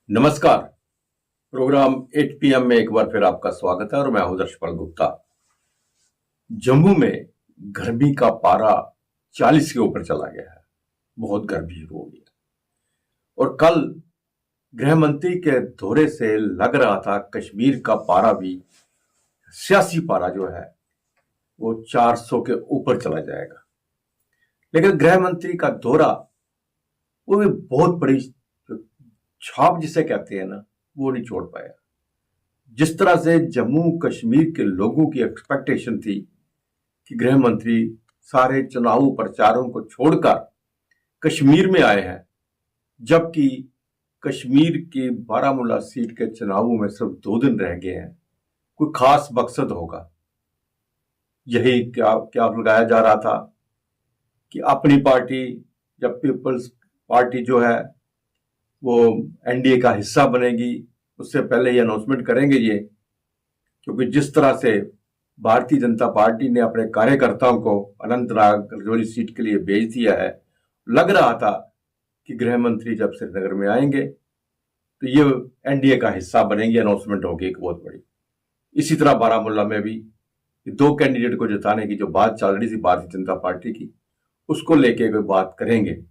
नमस्कार। Programme 8 PM में एक बार फिर आपका स्वागत है और मैं हूं दर्शपाल गुप्ता। जम्मू में गर्मी का पारा 40 के ऊपर चला गया है। बहुत गर्मी हो गई है और कल गृह मंत्री के दौरे से लग रहा था कश्मीर का पारा भी सियासी पारा जो है वो 400 के ऊपर चला जाएगा। लेकिन गृह मंत्री का दौरा वो भी बहुत बड़ी छाप जिसे कहते हैं ना, वो नहीं छोड़ पाया। जिस तरह से जम्मू कश्मीर के लोगों की एक्सपेक्टेशन थी कि गृह मंत्री सारे चुनाव प्रचारों को छोड़कर कश्मीर में आए हैं, जबकि कश्मीर की बारामूला सीट के चुनावों में सिर्फ 2 दिन रह गए हैं, कोई खास मकसद होगा। यही क्या क्या लगाया जा रहा था कि अपनी पार्टी जब पीपल्स पार्टी जो है वो एनडीए का हिस्सा बनेगी, उससे पहले ही अनाउंसमेंट करेंगे ये, क्योंकि जिस तरह से भारतीय जनता पार्टी ने अपने कार्यकर्ताओं को अनंतनाग राजौरी सीट के लिए भेज दिया है, लग रहा था कि गृह मंत्री जब श्रीनगर में आएंगे तो ये एनडीए का हिस्सा बनेंगे, अनाउंसमेंट होगी एक बहुत बड़ी। इसी तरह बारामूला में भी 2 कैंडिडेट को जिताने की जो बात चल रही थी भारतीय जनता पार्टी की, उसको लेके कोई बात करेंगे,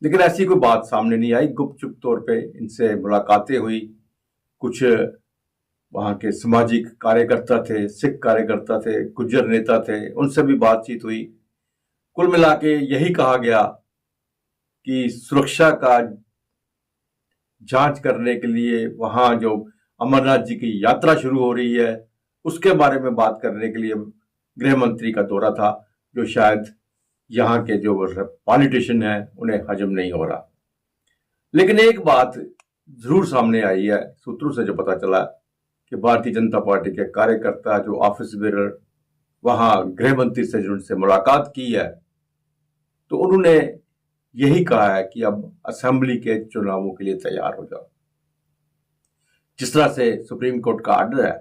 लेकिन ऐसी कोई बात सामने नहीं आई। गुपचुप तौर पे इनसे मुलाकातें हुई, कुछ वहां के सामाजिक कार्यकर्ता थे, सिख कार्यकर्ता थे, गुज्जर नेता थे, उनसे भी बातचीत हुई। कुल मिला के यही कहा गया कि सुरक्षा का जांच करने के लिए वहां जो अमरनाथ जी की यात्रा शुरू हो रही है उसके बारे में बात करने के लिए गृह मंत्री का दौरा था, जो शायद यहाँ के जो पॉलिटिशियन हैं उन्हें हजम नहीं हो रहा। लेकिन एक बात जरूर सामने आई है, सूत्रों से जो पता चला कि भारतीय जनता पार्टी के कार्यकर्ता जो ऑफिस बेरर वहां गृह मंत्री से जिनसे मुलाकात की है, तो उन्होंने यही कहा है कि अब असेंबली के चुनावों के लिए तैयार हो जाओ। जिस तरह से सुप्रीम कोर्ट का आर्डर है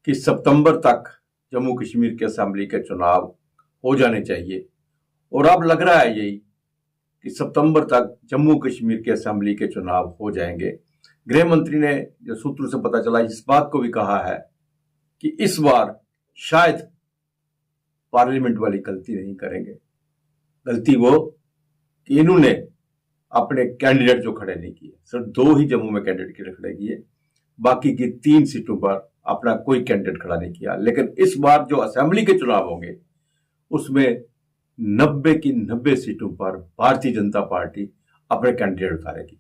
कि सितंबर तक जम्मू कश्मीर के असेंबली के चुनाव हो जाने चाहिए, और अब लग रहा है यही कि सितंबर तक जम्मू कश्मीर के असेंबली के चुनाव हो जाएंगे। गृह मंत्री ने, जो सूत्रों से पता चला, इस बात को भी कहा है कि इस बार शायद पार्लियामेंट वाली गलती नहीं करेंगे। गलती वो कि इन्होंने अपने कैंडिडेट जो खड़े नहीं किए, सिर्फ 2 ही जम्मू में कैंडिडेट के खड़े किए, बाकी की 3 सीटों पर अपना कोई कैंडिडेट खड़ा नहीं किया। लेकिन इस बार जो असेंबली के चुनाव होंगे उसमें 90 की 90 सीटों पर भारतीय जनता पार्टी अपने कैंडिडेट उतारेगी।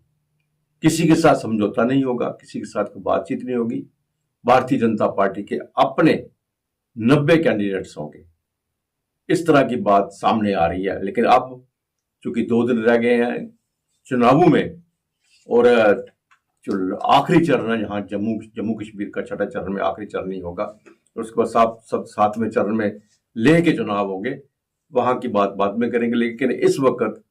किसी के साथ समझौता नहीं होगा, किसी के साथ कोई बातचीत नहीं होगी। भारतीय जनता पार्टी के अपने 90 कैंडिडेट्स होंगे। इस तरह की बात सामने आ रही है। लेकिन अब चूंकि 2 दिन रह गए हैं चुनावों में, और जो आखिरी चरण है जहां जम्मू कश्मीर का 6ठा चरण में आखिरी चरण ही होगा, और उसके बाद सब 7वें चरण में लेह के चुनाव होंगे, वहां की बात बाद में करेंगे। लेकिन इस वक्त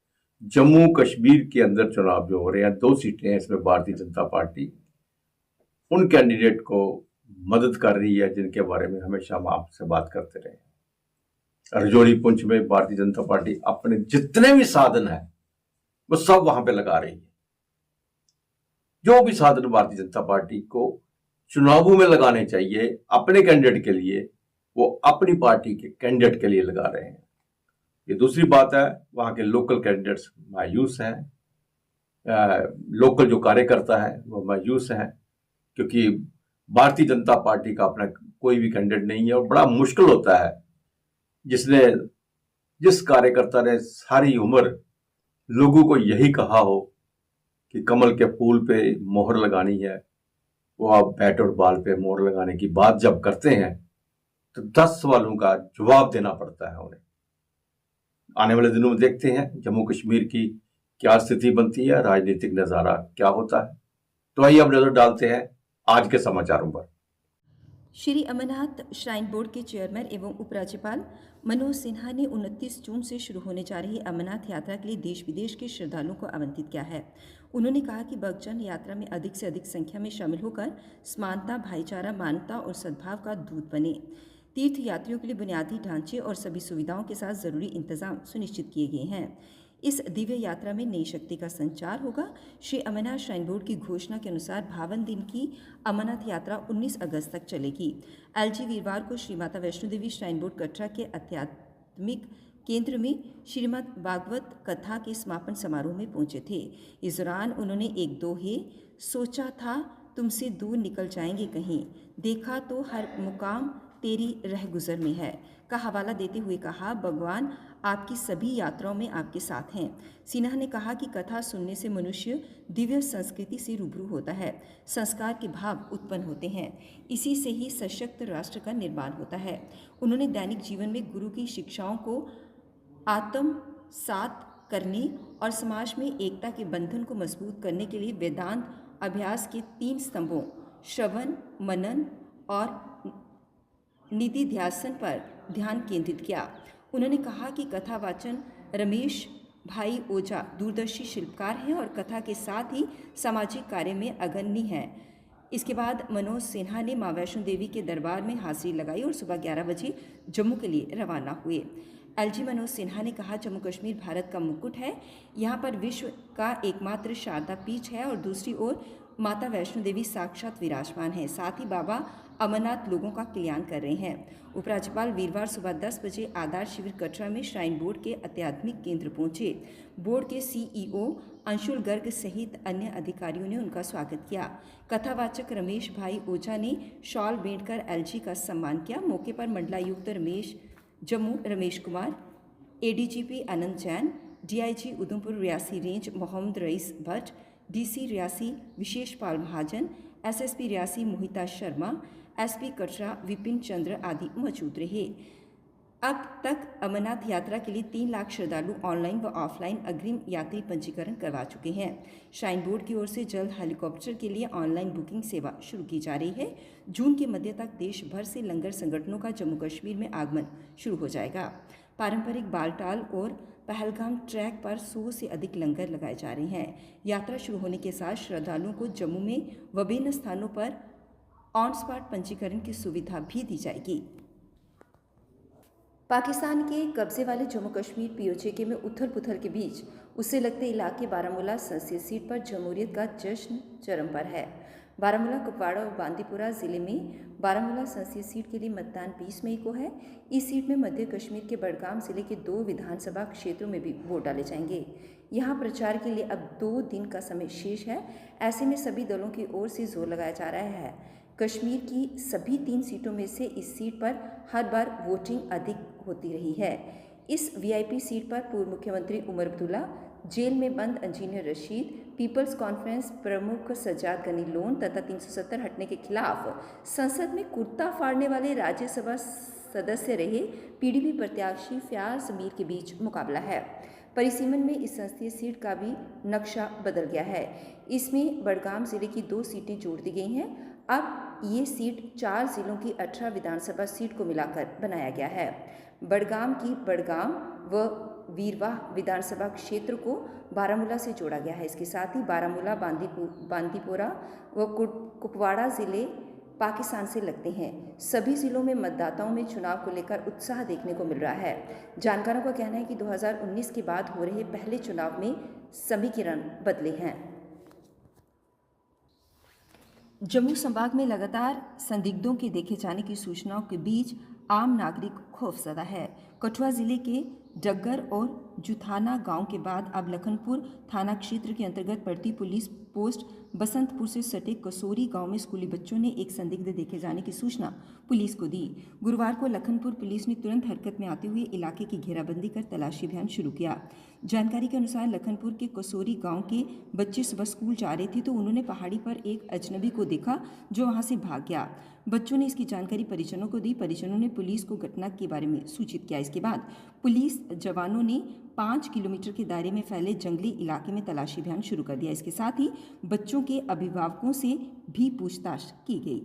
जम्मू कश्मीर के अंदर चुनाव जो हो रहे हैं, 2 सीटें हैं, इसमें भारतीय जनता पार्टी उन कैंडिडेट को मदद कर रही है जिनके बारे में हमेशा हम आपसे बात करते रहे। राजौरी पुंछ में भारतीय जनता पार्टी अपने जितने भी साधन है वो सब वहां पे लगा रही है। जो भी साधन भारतीय जनता पार्टी को चुनावों में लगाने चाहिए अपने कैंडिडेट के लिए, वो अपनी पार्टी के कैंडिडेट के लिए लगा रहे हैं। ये दूसरी बात है, वहां के लोकल कैंडिडेट्स मायूस हैं, लोकल जो कार्यकर्ता है वो मायूस हैं, क्योंकि भारतीय जनता पार्टी का अपना कोई भी कैंडिडेट नहीं है। और बड़ा मुश्किल होता है जिस कार्यकर्ता ने सारी उम्र लोगों को यही कहा हो कि कमल के फूल पे मोहर लगानी है, वो आप बैट और बॉल पे मोहर लगाने की बात जब करते हैं तो 10 सवालों का जवाब देना पड़ता है उन्हें। आने वाले दिनों में देखते हैं जम्मू कश्मीर की क्या स्थिति बनती है, राजनीतिक नजारा क्या होता है। तो आइए अब नजर डालते हैं आज के समाचारों पर। श्री अमरनाथ श्राइन बोर्ड के चेयरमैन एवं उपराज्यपाल मनोज सिन्हा ने 29 जून से शुरू होने जा रही अमरनाथ यात्रा के लिए देश विदेश के श्रद्धालुओं को आमंत्रित किया है। उन्होंने कहा कि भक्तजन यात्रा में अधिक से अधिक संख्या में शामिल होकर समानता, भाईचारा, मानवता और सद्भाव का दूत बने। तीर्थ यात्रियों के लिए बुनियादी ढांचे और सभी सुविधाओं के साथ जरूरी इंतजाम सुनिश्चित किए गए हैं। इस दिव्य यात्रा में नई शक्ति का संचार होगा। श्री अमरनाथ श्राइन बोर्ड की घोषणा के अनुसार 52 दिन की अमरनाथ यात्रा 19 अगस्त तक चलेगी। एलजी वीरवार को श्री माता वैष्णो देवी श्राइन बोर्ड कटरा के आध्यात्मिक केंद्र में श्रीमद् भागवत कथा के समापन समारोह में पहुंचे थे। इस दौरान उन्होंने एक दोहे सोचा था तुमसे दूर निकल जाएंगे कहीं, देखा तो हर मुकाम तेरी रह गुजर में है का हवाला देते हुए कहा, भगवान आपकी सभी यात्राओं में आपके साथ हैं। सिन्हा ने कहा कि कथा सुनने से मनुष्य दिव्य संस्कृति से रूबरू होता है, संस्कार के भाव उत्पन्न होते हैं, इसी से ही सशक्त राष्ट्र का निर्माण होता है। उन्होंने दैनिक जीवन में गुरु की शिक्षाओं को आत्मसात करने और समाज में एकता के बंधन को मजबूत करने के लिए वेदांत अभ्यास के 3 स्तंभों श्रवण, मनन और निधिध्यासन पर ध्यान केंद्रित किया। उन्होंने कहा कि कथा वाचन रमेश भाई ओझा दूरदर्शी शिल्पकार हैं और कथा के साथ ही सामाजिक कार्य में अग्रणी हैं। इसके बाद मनोज सिन्हा ने मां वैष्णो देवी के दरबार में हाजिरी लगाई और सुबह 11 बजे जम्मू के लिए रवाना हुए। एलजी मनोज सिन्हा ने कहा, जम्मू कश्मीर भारत का मुकुट है, यहाँ पर विश्व का एकमात्र शारदा पीठ है और दूसरी ओर माता वैष्णो देवी साक्षात विराजमान है, साथ ही बाबा अमरनाथ लोगों का कल्याण कर रहे हैं। उपराज्यपाल वीरवार सुबह 10 बजे आधार शिविर कटरा में श्राइन बोर्ड के आध्यात्मिक केंद्र पहुंचे। बोर्ड के सीईओ अंशुल गर्ग सहित अन्य अधिकारियों ने उनका स्वागत किया। कथावाचक रमेश भाई ओझा ने शॉल भेंटकर एलजी का सम्मान किया। मौके पर मंडलायुक्त जम्मू रमेश कुमार, एडीजीपी आनंद Jain, DIG Udhampur Reasi range Mohammad rice Bhatt, DC Reasi विशेष पाल महाजन, एसएसपी रियासी मोहिता शर्मा, एसपी कटरा विपिन चंद्र आदि मौजूद रहे। अब तक अमरनाथ यात्रा के लिए 3 लाख श्रद्धालु ऑनलाइन व ऑफलाइन अग्रिम यात्री पंजीकरण करवा चुके हैं। श्राइन बोर्ड की ओर से जल्द हेलीकॉप्टर के लिए ऑनलाइन बुकिंग सेवा शुरू की जा रही है। जून के मध्य तक देश भर से लंगर संगठनों का जम्मू कश्मीर में आगमन शुरू हो जाएगा। पारंपरिक बालटाल और पहलगाम ट्रैक पर 100 से अधिक लंगर लगाए जा रहे हैं। यात्रा शुरू होने के साथ श्रद्धालुओं को जम्मू में विभिन्न स्थानों पर ऑन स्पॉट पंजीकरण की सुविधा भी दी जाएगी। पाकिस्तान के कब्जे वाले जम्मू कश्मीर पीओके में उथल पुथल के बीच उससे लगते इलाके बारामूला संसदीय सीट पर जमहूरियत का जश्न चरम पर है। बारामूला, कुपवाड़ा और बांदीपुरा जिले में बारामूला संसदीय सीट के लिए मतदान 20 मई को है। इस सीट में मध्य कश्मीर के बडगाम जिले के 2 विधानसभा क्षेत्रों में भी वोट डाले जाएंगे। यहाँ प्रचार के लिए अब 2 दिन का समय शेष है। ऐसे में सभी दलों की ओर से जोर लगाया जा रहा है। कश्मीर की सभी 3 सीटों में से इस सीट पर हर बार वोटिंग अधिक होती रही है। इस वीआईपी सीट पर पूर्व मुख्यमंत्री उमर अब्दुल्ला, जेल में बंद इंजीनियर रशीद, पीपल्स कॉन्फ्रेंस प्रमुख सज्जाद गनी लोन तथा 370 हटने के खिलाफ संसद में कुर्ता फाड़ने वाले राज्यसभा सदस्य रहे पीडीपी प्रत्याशी फयाज मीर के बीच मुकाबला है। परिसीमन में इस संसदीय सीट का भी नक्शा बदल गया है। इसमें बडगाम जिले की 2 सीटें जोड़ दी गई हैं। अब ये सीट 4 जिलों की 18 विधानसभा सीट को मिलाकर बनाया गया है। बडगाम की बडगाम व वीरवाह विधानसभा क्षेत्र को बारामूला से जोड़ा गया है। इसके साथ ही बारामूला, बांदीपुरा व कुपवाड़ा जिले पाकिस्तान से लगते हैं। सभी जिलों में मतदाताओं में चुनाव को लेकर उत्साह देखने को मिल रहा है। जानकारों का कहना है कि 2019 के बाद हो रहे पहले चुनाव में समीकरण बदले हैं। जम्मू संभाग में लगातार संदिग्धों के देखे जाने की सूचनाओं के बीच आम नागरिक खौफजदा है। कठुआ जिले के डग्गर और जुथाना गांव के बाद अब लखनपुर थाना क्षेत्र के अंतर्गत पड़ती पुलिस पोस्ट बसंतपुर से सटे कसोरी गांव में स्कूली बच्चों ने एक संदिग्ध देखे जाने की सूचना पुलिस को दी। गुरुवार को लखनपुर पुलिस ने तुरंत हरकत में आते हुए इलाके की घेराबंदी कर तलाशी अभियान शुरू किया। जानकारी के अनुसार लखनपुर के कसोरी गांव के बच्चे सुबह स्कूल जा रहे थे तो उन्होंने पहाड़ी पर एक अजनबी को देखा जो वहां से भाग गया। बच्चों ने इसकी जानकारी परिजनों को दी। परिजनों ने पुलिस को घटना के बारे में सूचित किया। इसके बाद पुलिस जवानों ने 5 किलोमीटर के दायरे में फैले जंगली इलाके में तलाशी अभियान शुरू कर दिया। इसके साथ ही बच्चों के अभिभावकों से भी पूछताछ की गई।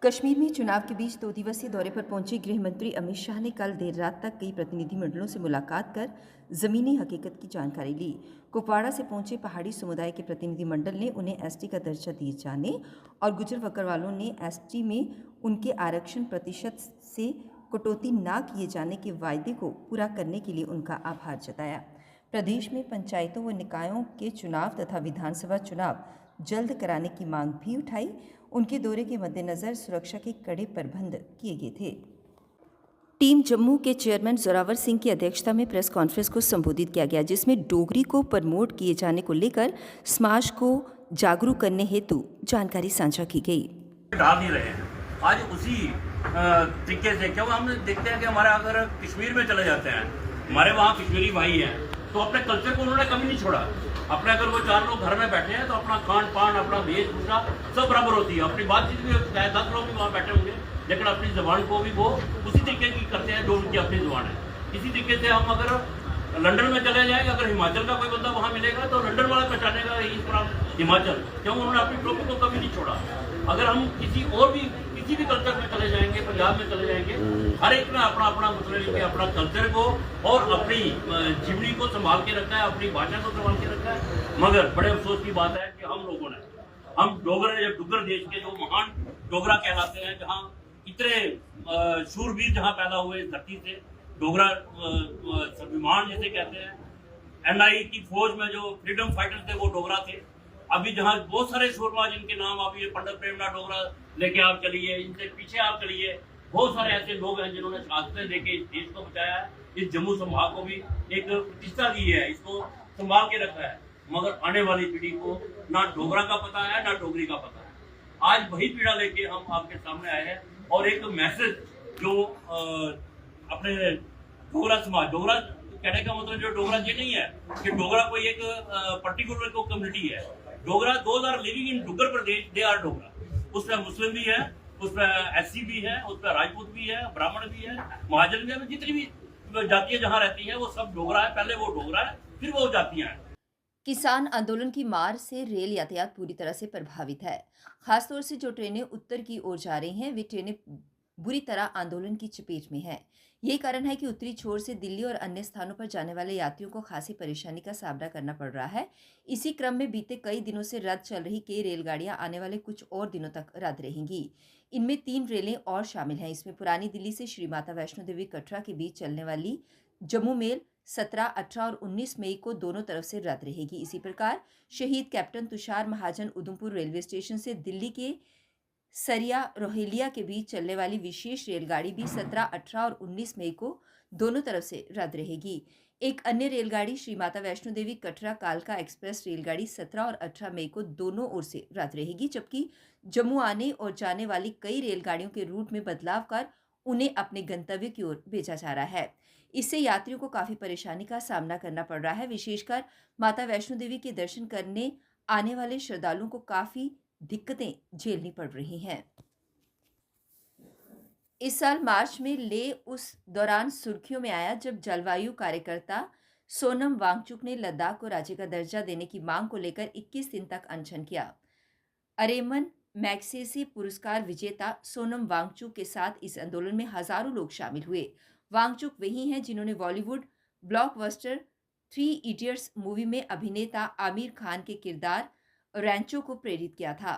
कश्मीर में चुनाव के बीच 2 दिवसीय दौरे पर पहुंचे गृह मंत्री अमित शाह ने कल देर रात तक कई प्रतिनिधिमंडलों से मुलाकात कर जमीनी हकीकत की जानकारी ली। कुपवाड़ा से पहुंचे पहाड़ी समुदाय के प्रतिनिधिमंडल ने उन्हें एसटी का दर्जा दिए जाने और गुजर बकरवालों ने एसटी में उनके आरक्षण प्रतिशत से कटौती न किए जाने के वायदे को पूरा करने के लिए उनका आभार जताया। प्रदेश में पंचायतों व निकायों के चुनाव तथा विधानसभा चुनाव जल्द कराने की मांग भी उठाई। उनके दौरे के मद्देनज़र सुरक्षा के कड़े प्रबंध किए गए थे। टीम जम्मू के चेयरमैन जोरावर सिंह की अध्यक्षता में प्रेस कॉन्फ्रेंस को संबोधित किया गया, जिसमें डोगरी को प्रमोट किए जाने को लेकर समाज को जागरूक करने हेतु जानकारी साझा की गई। डाल नहीं रहे हैं आज उसी तरीके से, क्यों हम देखते हैं कि हमारे अगर कश्मीर में चले जाते हैं, हमारे वहाँ कश्मीरी भाई हैं, तो अपने कल्चर को उन्होंने कभी नहीं छोड़ा। अपने अगर वो 4 लोग घर में बैठे हैं तो अपना खान पान, अपना वेशभूषा सब बराबर होती है। अपनी बातचीत भी चाहे 10 लोग भी वहाँ बैठे होंगे, लेकिन अपनी जबान को भी वो उसी तरीके की करते हैं जो उनकी अपनी जबान है। इसी तरीके से हम अगर लंदन में चले जाएंगे, अगर हिमाचल का कोई बंदा वहाँ मिलेगा तो लंदन वाला पहचानेगा इस तरह हिमाचल, क्यों उन्होंने अपनी टोपी को कभी नहीं छोड़ा। अगर हम किसी और भी किसी भी कल्चर में चले जाएंगे, पंजाब में चले जाएंगे, हर एक ने अपना अपना मतलब अपना कल्चर को और अपनी जीवनी को संभाल के रखा है, अपनी भाषा को संभाल के रखा है। मगर बड़े अफसोस की बात है कि हम लोगों ने, हम डोगरे डुग्गर देश के जो महान डोगरा कहलाते हैं, जहाँ इतने शूरवीर जहाँ पैदा हुए इस धरती से, डोगरा स्वाभिमान जिसे कहते हैं, NI की फौज में जो फ्रीडम फाइटर्स थे वो डोगरा थे। अभी जहाँ बहुत सारे शूरमा जिनके नाम अभी पंडित प्रेमनाथ डोगरा लेके आप चलिए, इनसे पीछे आप चलिए, बहुत सारे ऐसे लोग हैं जिन्होंने शहादतें देके इस देश को बचाया है, इस जम्मू संभाग को भी एक प्रतिष्ठा दी है, इसको संभाल के रखा है। मगर आने वाली पीढ़ी को ना डोगरा का पता है ना डोगरी का पता है। आज वही पीड़ा लेके हम आपके सामने आए हैं और एक मैसेज जो अपने डोगरा समाज, डोगरा कहने का मतलब जो डोगरा ये नहीं है कि डोगरा कोई एक पर्टिकुलर को कम्युनिटी है। Dogra those are living in Duggar Pradesh, they are Dogra. उसमें मुस्लिम भी है, उसमें SC भी है, उसमें राजपूत भी है, ब्राह्मण भी है, महाजन भी है, जितनी भी जातियां जहाँ रहती हैं वो सब डोगरा है। पहले वो डोगरा है, फिर वो जातियां हैं। किसान आंदोलन की मार से रेल यातायात पूरी तरह से प्रभावित है। खासतौर से जो ट्रेनें उत्तर की ओर जा रही हैं, वे ट्रेनें बुरी तरह आंदोलन की चपेट में हैं। यही कारण है कि उत्तरी छोर से दिल्ली और अन्य स्थानों पर जाने वाले यात्रियों को खासी परेशानी का सामना करना पड़ रहा है। इसी क्रम में बीते कई दिनों से रद्द चल रही कई रेलगाड़ियां आने वाले कुछ और दिनों तक रद्द रहेंगी। इनमें 3 रेलें और शामिल हैं। इसमें पुरानी दिल्ली से श्री माता वैष्णो देवी कटरा के बीच चलने वाली जम्मू मेल 17, 18 और 19 मई को दोनों तरफ से रद्द रहेगी। इसी प्रकार शहीद कैप्टन तुषार महाजन उधमपुर रेलवे स्टेशन से दिल्ली के सरिया रोहिलिया के बीच चलने वाली विशेष रेलगाड़ी भी 17, 18 और 19 मई को दोनों तरफ से रद्द रहेगी। एक अन्य रेलगाड़ी श्री माता वैष्णो देवी कटरा कालका एक्सप्रेस रेलगाड़ी 17 और 18 मई को दोनों ओर से रद्द रहेगी, जबकि जम्मू आने और जाने वाली कई रेलगाड़ियों के रूट में बदलाव कर उन्हें अपने गंतव्य की ओर भेजा जा रहा है। इससे यात्रियों को काफ़ी परेशानी का सामना करना पड़ रहा है। विशेषकर माता वैष्णो देवी के दर्शन करने आने वाले श्रद्धालुओं को काफ़ी दिक्कतें झेलनी पड़ रही हैं। इस साल मार्च में लेह उस दौरान सुर्खियों में आया जब जलवायु कार्यकर्ता सोनम वांगचुक ने लद्दाख को राज्य का दर्जा देने की मांग को लेकर 21 दिन तक अनशन किया। अरेमन मैग्सेसे पुरस्कार विजेता सोनम वांगचुक के साथ इस आंदोलन में हजारों लोग शामिल हुए। वांगचुक वही हैं जिन्होंने बॉलीवुड ब्लॉकबस्टर 3 इडियट्स मूवी में अभिनेता आमिर खान के किरदार रैंचो को प्रेरित किया था।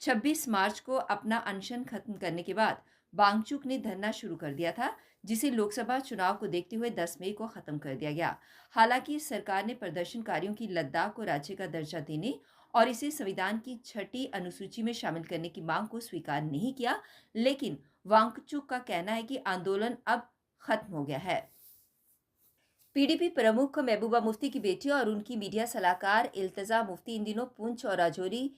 26 मार्च को अपना अनशन खत्म करने के बाद वांगचुक ने धरना शुरू कर दिया था, जिसे लोकसभा चुनाव को देखते हुए 10 मई को खत्म कर दिया गया। हालांकि सरकार ने प्रदर्शनकारियों की लद्दाख को राज्य का दर्जा देने और इसे संविधान की 6ठी अनुसूची में शामिल करने की मांग को स्वीकार नहीं किया, लेकिन वांगचुक का कहना है कि आंदोलन अब खत्म हो गया है। PDP प्रमुख महबूबा मुफ्ती की बेटी और उनकी मीडिया सलाहकार इल्तिजा मुफ्ती इन दिनों पुंछ और राजौरी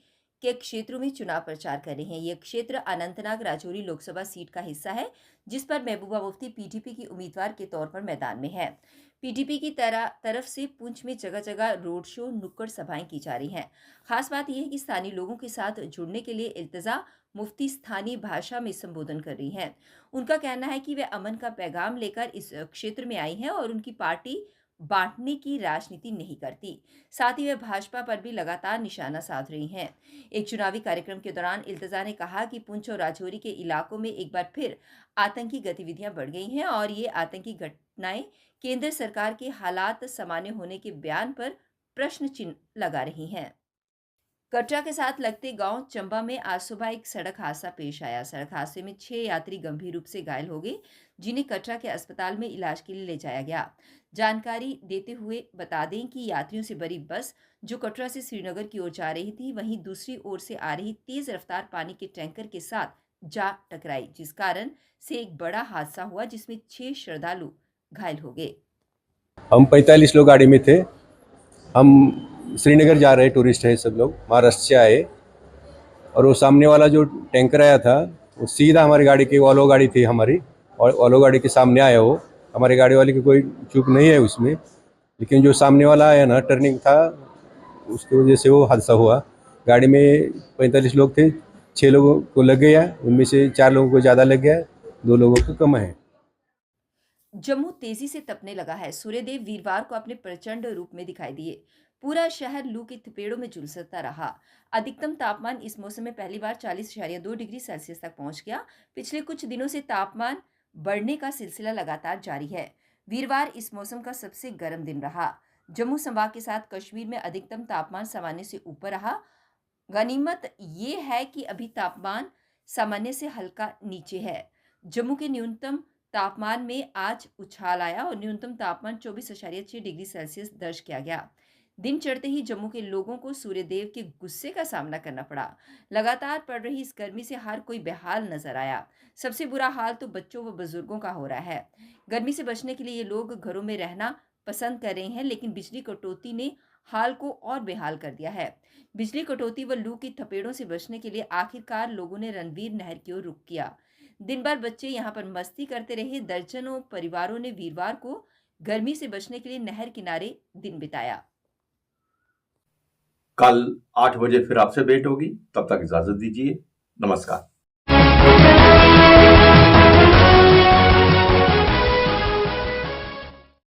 के क्षेत्रों में चुनाव प्रचार कर रहे हैं। यह क्षेत्र अनंतनाग राजौरी लोकसभा सीट का हिस्सा है, जिस पर महबूबा मुफ्ती PDP की उम्मीदवार के तौर पर मैदान में है। PDP की तरफ से पुंछ में जगह जगह रोड शो, नुक्कड़ सभाएं की जा रही हैं। खास बात यह है कि स्थानीय लोगों के साथ जुड़ने के लिए इल्तिजा मुफ्ती स्थानीय भाषा में संबोधन कर रही हैं। उनका कहना है कि वे अमन का पैगाम लेकर इस क्षेत्र में आई हैं और उनकी पार्टी बांटने की राजनीति नहीं करती। साथ ही वे भाजपा पर भी लगातार निशाना साध रही हैं। एक चुनावी कार्यक्रम के दौरान इल्तिजा ने कहा कि पुंछ और राजौरी के इलाकों में एक बार फिर आतंकी गतिविधियां बढ़ गई हैं और ये आतंकी घटनाएं केंद्र सरकार के हालात सामान्य होने के बयान पर प्रश्न चिन्ह लगा रही हैं। कटरा के साथ लगते गांव चंबा में आज सुबह एक सड़क हादसा पेश आया। सड़क हादसे में 6 यात्री गंभीर रूप से घायल हो गए, जिन्हें कटरा के अस्पताल में इलाज के लिए ले जाया गया। जानकारी देते हुए बता दें कि यात्रियों से भरी बस जो कटरा से श्रीनगर की ओर जा रही थी, वहीं दूसरी ओर से आ रही तेज रफ्तार पानी के टैंकर के साथ जा टकराई, जिस कारण से एक बड़ा हादसा हुआ जिसमें 6 श्रद्धालु घायल हो गए। हम 45 लोग गाड़ी में थे। हम श्रीनगर जा रहे टूरिस्ट है, सब लोग महाराष्ट्र से आए। और वो सामने वाला जो टैंकर आया था वो सीधा हमारी गाड़ी की, वॉल्वो गाड़ी थी हमारी, और वॉल्वो गाड़ी के सामने आया। वो हमारी गाड़ी वाले की कोई चूक नहीं है उसमें, लेकिन जो सामने वाला आया ना, टर्निंग था, उसकी वजह से वो हादसा हुआ। गाड़ी में 45 लोग थे, 6 लोगों को लग गया, उनमें से 4 लोगों को ज़्यादा लग गया, 2 लोगों को कम है। जम्मू तेजी से तपने लगा है। सूर्यदेव वीरवार को अपने प्रचंड रूप में दिखाई दिए। पूरा शहर लू की थपेड़ों में झुलसता रहा। अधिकतम तापमान इस मौसम में पहली बार 40.2 डिग्री सेल्सियस तक पहुंच गया। पिछले कुछ दिनों से तापमान बढ़ने का सिलसिला लगातार जारी है। वीरवार इस मौसम का सबसे गर्म दिन रहा। जम्मू संभाग के साथ कश्मीर में अधिकतम तापमान सामान्य से ऊपर रहा। गनीमत ये है कि अभी तापमान सामान्य से हल्का नीचे है। जम्मू के न्यूनतम तापमान में आज उछाल आया और न्यूनतम तापमान 24.6 डिग्री सेल्सियस दर्ज किया गया। दिन चढ़ते ही जम्मू के लोगों को सूर्यदेव के गुस्से का सामना करना पड़ा। लगातार पड़ रही इस गर्मी से हर कोई बेहाल नजर आया। सबसे बुरा हाल तो बच्चों व बुजुर्गों का हो रहा है। गर्मी से बचने के लिए ये लोग घरों में रहना पसंद कर रहे हैं, लेकिन बिजली कटौती ने हाल को और बेहाल कर दिया है। बिजली कटौती व लू की थपेड़ों से बचने के लिए आखिरकार लोगों ने रणवीर नहर की ओर रुख किया। दिन भर बच्चे यहाँ पर मस्ती करते रहे। दर्जनों परिवारों ने वीरवार को गर्मी से बचने के लिए नहर किनारे दिन बिताया। कल 8 बजे फिर आपसे भेंट होगी, तब तक इजाजत दीजिए। नमस्कार।